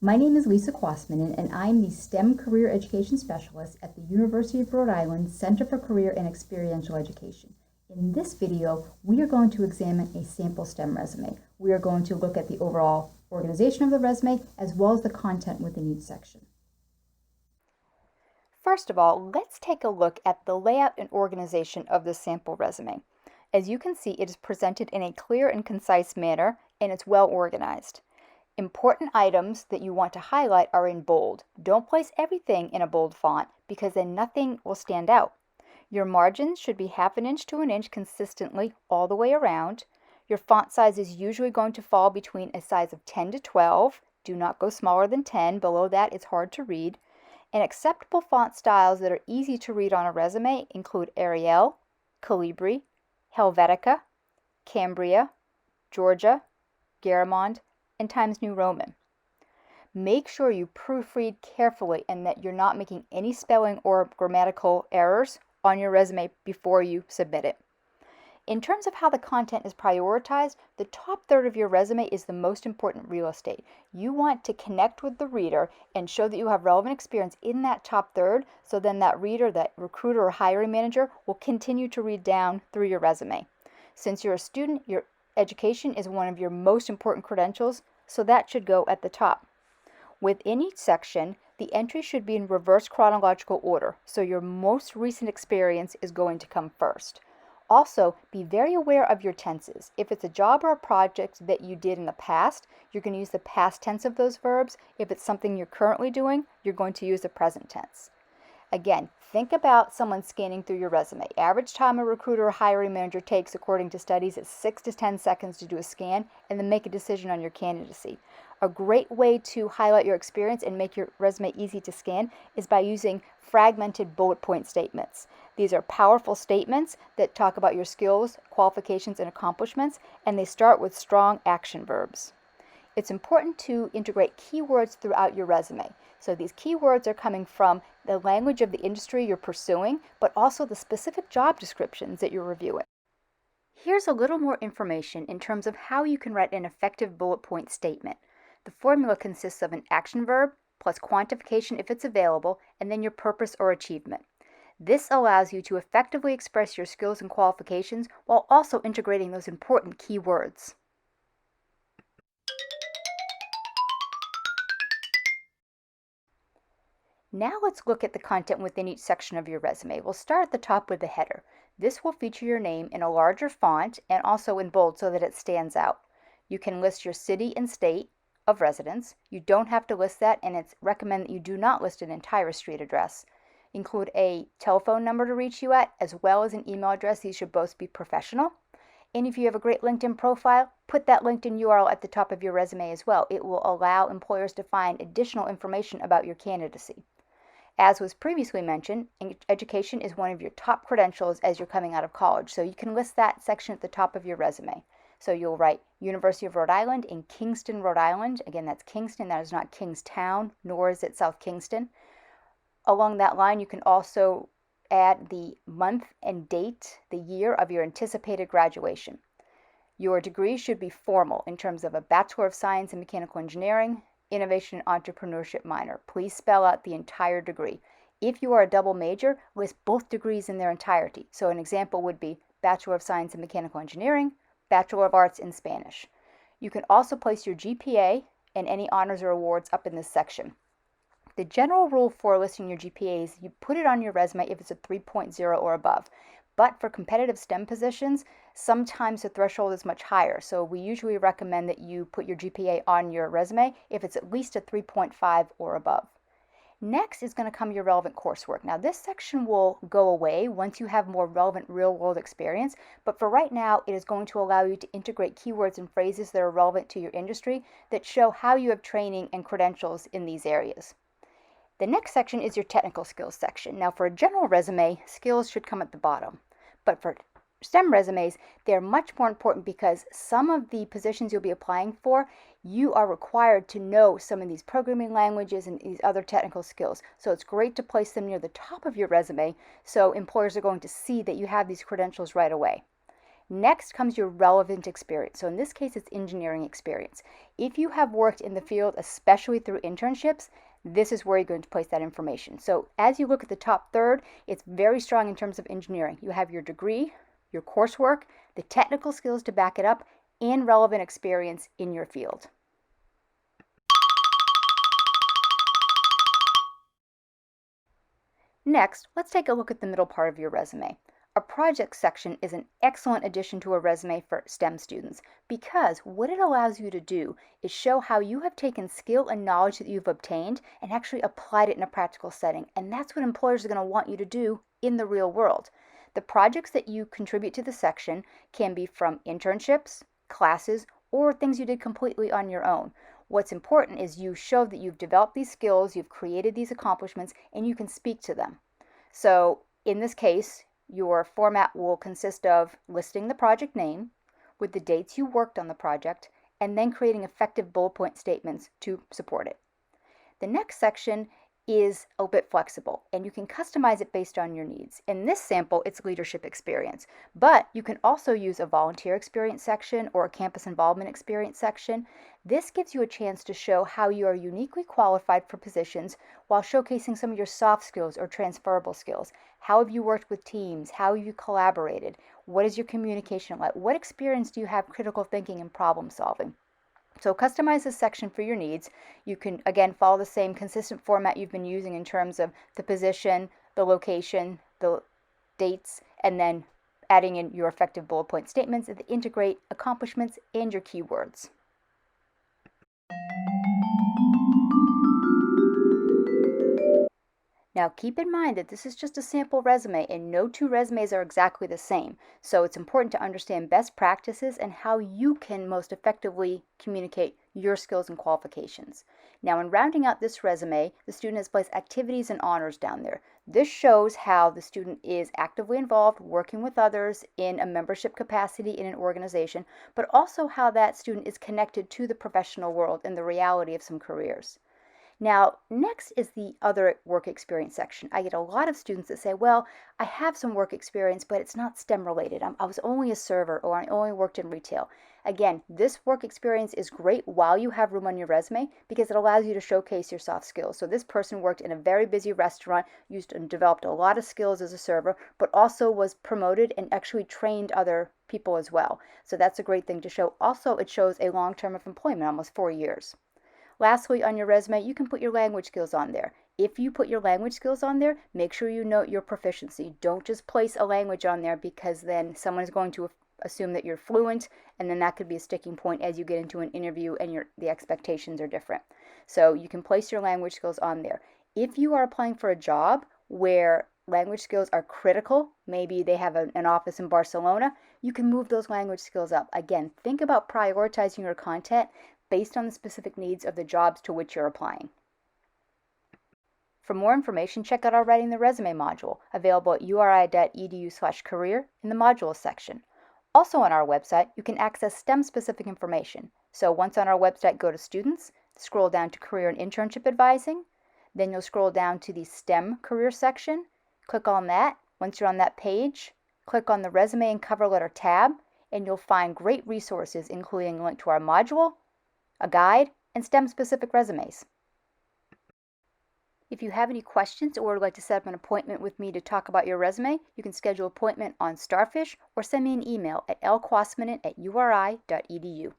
My name is Lisa Kwasmanen, and I'm the STEM Career Education Specialist at the University of Rhode Island Center for Career and Experiential Education. In this video, we are going to examine a sample STEM resume. We are going to look at the overall organization of the resume as well as the content within each section. First of all, let's take a look at the layout and organization of the sample resume. As you can see, it is presented in a clear and concise manner, and it's well organized. Important items that you want to highlight are in bold. Don't place everything in a bold font because then nothing will stand out. Your margins should be 1/2 inch to 1 inch consistently all the way around. Your font size is usually going to fall between a size of 10 to 12. Do not go smaller than 10. Below that, it's hard to read. And acceptable font styles that are easy to read on a resume include Arial, Calibri, Helvetica, Cambria, Georgia, Garamond, and Times New Roman. Make sure you proofread carefully and that you're not making any spelling or grammatical errors on your resume before you submit it. In terms of how the content is prioritized, the top third of your resume is the most important real estate. You want to connect with the reader and show that you have relevant experience in that top third, so then that reader, that recruiter or hiring manager will continue to read down through your resume. Since you're a student, your education is one of your most important credentials, so that should go at the top. Within each section, the entry should be in reverse chronological order, so your most recent experience is going to come first. Also, be very aware of your tenses. If it's a job or a project that you did in the past, you're going to use the past tense of those verbs. If it's something you're currently doing, you're going to use the present tense. Again, think about someone scanning through your resume. Average time a recruiter or hiring manager takes, according to studies, is 6 to 10 seconds to do a scan and then make a decision on your candidacy. A great way to highlight your experience and make your resume easy to scan is by using fragmented bullet point statements. These are powerful statements that talk about your skills, qualifications, and accomplishments, and they start with strong action verbs. It's important to integrate keywords throughout your resume. So these keywords are coming from the language of the industry you're pursuing, but also the specific job descriptions that you're reviewing. Here's a little more information in terms of how you can write an effective bullet point statement. The formula consists of an action verb plus quantification if it's available, and then your purpose or achievement. This allows you to effectively express your skills and qualifications while also integrating those important keywords. Now let's look at the content within each section of your resume. We'll start at the top with the header. This will feature your name in a larger font and also in bold so that it stands out. You can list your city and state of residence. You don't have to list that, and it's recommended that you do not list an entire street address. Include a telephone number to reach you at, as well as an email address. These should both be professional. And if you have a great LinkedIn profile, put that LinkedIn URL at the top of your resume as well. It will allow employers to find additional information about your candidacy. As was previously mentioned, education is one of your top credentials as you're coming out of college, so you can list that section at the top of your resume. So you'll write University of Rhode Island in Kingston, Rhode Island. Again, that's Kingston. That is not Kingstown, nor is it South Kingston. Along that line, you can also add the month and date, the year of your anticipated graduation. Your degree should be formal in terms of a Bachelor of Science in Mechanical Engineering, Innovation and Entrepreneurship minor. Please spell out the entire degree. If you are a double major, list both degrees in their entirety. So an example would be Bachelor of Science in Mechanical Engineering, Bachelor of Arts in Spanish. You can also place your GPA and any honors or awards up in this section. The general rule for listing your GPA is you put it on your resume if it's a 3.0 or above. But for competitive STEM positions, sometimes the threshold is much higher. So we usually recommend that you put your GPA on your resume if it's at least a 3.5 or above. Next is going to come your relevant coursework. Now this section will go away once you have more relevant real-world experience, but for right now it is going to allow you to integrate keywords and phrases that are relevant to your industry that show how you have training and credentials in these areas. The next section is your technical skills section. Now for a general resume, skills should come at the bottom. But for STEM resumes, they're much more important because some of the positions you'll be applying for, you are required to know some of these programming languages and these other technical skills. So it's great to place them near the top of your resume so employers are going to see that you have these credentials right away. Next comes your relevant experience. So in this case, it's engineering experience. If you have worked in the field, especially through internships, this is where you're going to place that information. So as you look at the top third, it's very strong in terms of engineering. You have your degree, your coursework, the technical skills to back it up, and relevant experience in your field. Next, let's take a look at the middle part of your resume. A project section is an excellent addition to a resume for STEM students because what it allows you to do is show how you have taken skill and knowledge that you've obtained and actually applied it in a practical setting. And that's what employers are going to want you to do in the real world. The projects that you contribute to the section can be from internships, classes, or things you did completely on your own. What's important is you show that you've developed these skills, you've created these accomplishments, and you can speak to them. So in this case, your format will consist of listing the project name with the dates you worked on the project, and then creating effective bullet point statements to support it. The next section is a bit flexible, and you can customize it based on your needs. In this sample, it's leadership experience, but you can also use a volunteer experience section or a campus involvement experience section. This gives you a chance to show how you are uniquely qualified for positions while showcasing some of your soft skills or transferable skills. How have you worked with teams? How have you collaborated? What is your communication like? What experience do you have critical thinking and problem solving? So customize this section for your needs. You can, again, follow the same consistent format you've been using in terms of the position, the location, the dates, and then adding in your effective bullet point statements that integrate accomplishments and your keywords. Now keep in mind that this is just a sample resume and no two resumes are exactly the same. So it's important to understand best practices and how you can most effectively communicate your skills and qualifications. Now in rounding out this resume, the student has placed activities and honors down there. This shows how the student is actively involved, working with others in a membership capacity in an organization, but also how that student is connected to the professional world and the reality of some careers. Now, next is the other work experience section. I get a lot of students that say, well, I have some work experience, but it's not STEM related. I was only a server or I only worked in retail. Again, this work experience is great while you have room on your resume because it allows you to showcase your soft skills. So this person worked in a very busy restaurant, used and developed a lot of skills as a server, but also was promoted and actually trained other people as well. So that's a great thing to show. Also, it shows a long term of employment, almost 4 years. Lastly, on your resume, you can put your language skills on there. If you put your language skills on there, make sure you note your proficiency. Don't just place a language on there because then someone is going to assume that you're fluent, and then that could be a sticking point as you get into an interview and the expectations are different. So you can place your language skills on there. If you are applying for a job where language skills are critical, maybe they have an office in Barcelona, you can move those language skills up. Again, think about prioritizing your content based on the specific needs of the jobs to which you're applying. For more information, check out our Writing the Resume module, available at uri.edu/career in the Modules section. Also on our website, you can access STEM-specific information. So once on our website, go to Students, scroll down to Career and Internship Advising, then you'll scroll down to the STEM Career section, click on that. Once you're on that page, click on the Resume and Cover Letter tab, and you'll find great resources including a link to our module, a guide, and STEM-specific resumes. If you have any questions or would like to set up an appointment with me to talk about your resume, you can schedule an appointment on Starfish or send me an email at lquasmanen@uri.edu.